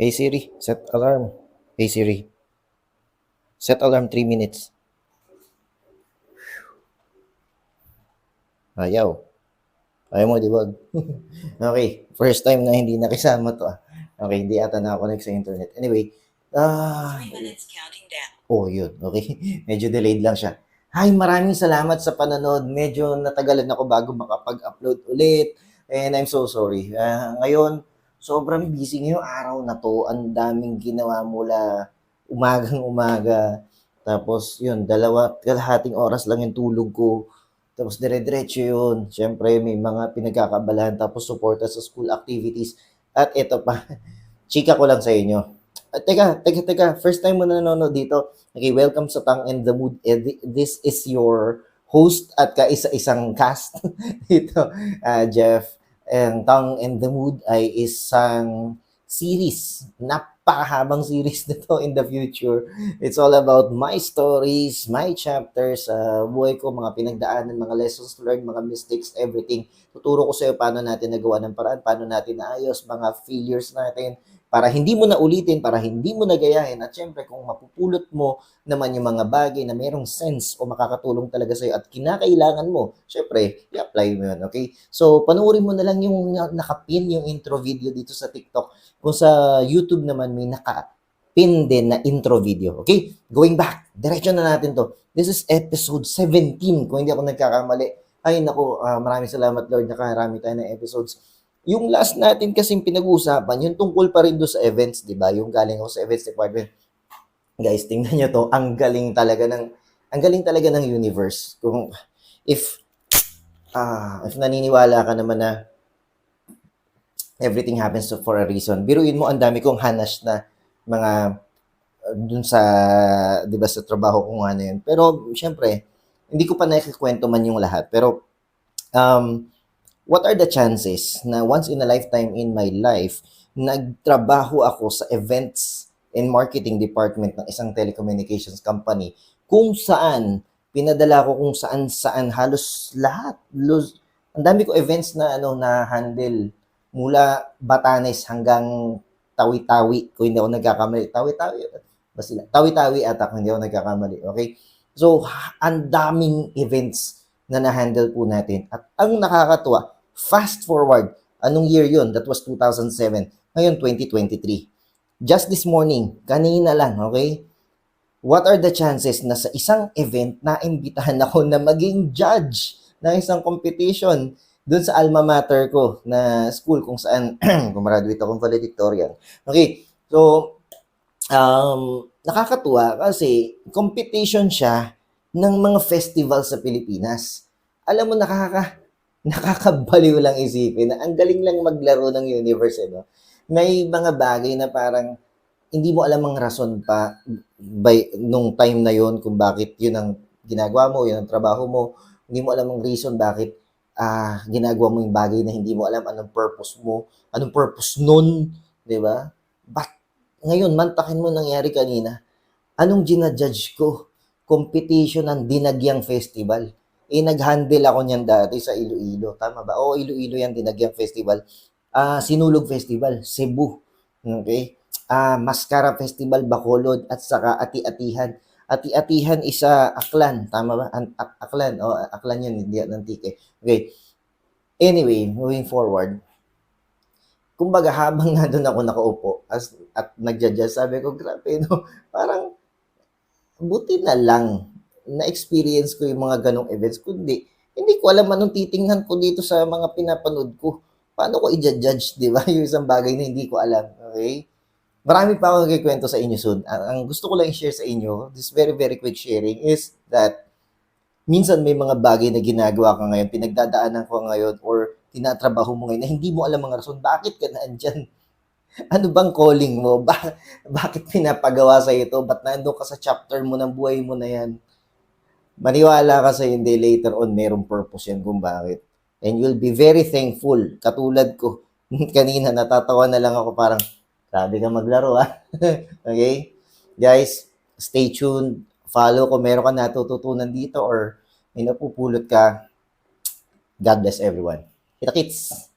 Hey Siri, set alarm. Hey Siri, set alarm 3 minutes. Ayaw. Ayaw mo, di ba? Okay, first time na hindi nakisama to. Okay, hindi ata nakakonect sa internet. Anyway, oh yun, okay. Medyo delayed lang siya. Hi, maraming salamat sa panonood. Medyo natagalan ako bago makapag-upload ulit. And I'm so sorry. Ngayon, sobrang busy ngayong araw na to. Ang daming ginawa mula umagang umaga. Tapos yun, kalahating oras lang yung tulog ko. Tapos dire-diretso yun. Siyempre, may mga pinagkakabalahan. Tapos suporta sa school activities. At ito pa, chika ko lang sa inyo. Teka. First time mo na nanonood dito. Okay, welcome sa Tang and the Mood. This is your host at kaisa-isang cast dito, Jeff. And Tang and the Mood ay isang series. Napakahabang series nito in the future. It's all about my stories, my chapters, buhay ko, mga pinagdaanan, mga lessons learned, mga mistakes, everything. Tuturo ko sa iyo paano natin nagawa ng paraan, paano natin naayos, mga failures natin, para hindi mo na ulitin, para hindi mo na gayahin. At syempre, kung mapupulot mo naman yung mga bagay na mayroong sense o makakatulong talaga sa'yo at kinakailangan mo, syempre, i-apply mo yun, okay? So, panoorin mo na lang yung nakapin yung intro video dito sa TikTok. Kung sa YouTube naman, may nakapin din na intro video, okay? Going back, diretso na natin to. This is episode 17, kung hindi ako nagkakamali. Ay, naku, maraming salamat, Lord, nakarami tayo ng episodes. Yung last natin kasing pinag-uusapan, yung tungkol pa rin doon sa events, di ba? Yung galing ako sa events department. Guys, tingnan nyo to, ang galing talaga ng universe. Kung if naniniwala ka naman na everything happens for a reason. Biruin mo, ang dami kong hanas na mga dun sa, di ba, sa trabaho ko nga na yun. Pero, syempre, hindi ko pa nakikwento man yung lahat. Pero, what are the chances na once in a lifetime in my life, nagtrabaho ako sa events and marketing department ng isang telecommunications company kung saan pinadala ko kung saan halos lahat. Ang dami ko events na na handle mula Batanes hanggang Tawi-Tawi, kung hindi ako nagkakamali. Tawi-Tawi ba sila? Tawi-Tawi ata, kung hindi ako nagkakamali. Okay? So, ang daming events na na-handle po natin. At ang nakakatuwa, fast forward, anong year yun? That was 2007. Ngayon, 2023. Just this morning, kanina lang, okay? What are the chances na sa isang event na imbitahan ako na maging judge ng isang competition doon sa alma mater ko na school kung saan gumraduate akong valedictorian. Okay, so nakakatuwa kasi competition siya ng mga festival sa Pilipinas. Alam mo, nakakabaliw lang isipin na ang galing lang maglaro ng universe, no? May mga bagay na parang hindi mo alam ang rason pa nung time na yon kung bakit yun ang ginagawa mo, yun ang trabaho mo. Hindi mo alam ang reason bakit ginagawa mo yung bagay na hindi mo alam anong purpose mo, anong purpose nun, di ba? But ngayon, mantakin mo nangyari kanina, anong ginajudge ko? Competition ng Dinagyang Festival. Nag-handle ako niyan dati sa Iloilo. Tama ba? Oo, Iloilo yan, Dinagyang Festival. Sinulog Festival, Cebu. Okay? Mascara Festival, Bacolod, at saka Ati-Atihan. Ati-Atihan isa Aklan. Tama ba? Aklan. Aklan yun, hindi yan Antique. Okay. Anyway, moving forward. Kumbaga, habang nandun ako nakaupo at nagja-judge, sabi ko, grabe, no? Parang, buti na lang na-experience ko yung mga ganong events. Kundi, hindi ko alam anong titingnan ko dito sa mga pinapanood ko. Paano ko i-judge, di ba? Yung isang bagay na hindi ko alam. Okay? Marami pa akong kikwento sa inyo soon. Ang gusto ko lang i-share sa inyo, this very, very quick sharing, is that minsan may mga bagay na ginagawa ka ngayon, pinagdadaanan ko ngayon, or tinatrabaho mo ngayon na hindi mo alam ang rason. Bakit ka naandyan? Ano bang calling mo? Bakit pinapagawa sa ito? Ba't nandun ka sa chapter mo ng buhay mo na yan? Maniwala ka sa hindi, later on, merong purpose yan kung bakit. And you'll be very thankful. Katulad ko, kanina natatawa na lang ako parang, grabe ka maglaro Okay? Guys, stay tuned. Follow kung meron ka natututunan dito or may napupulot ka. God bless everyone. Kita-kits!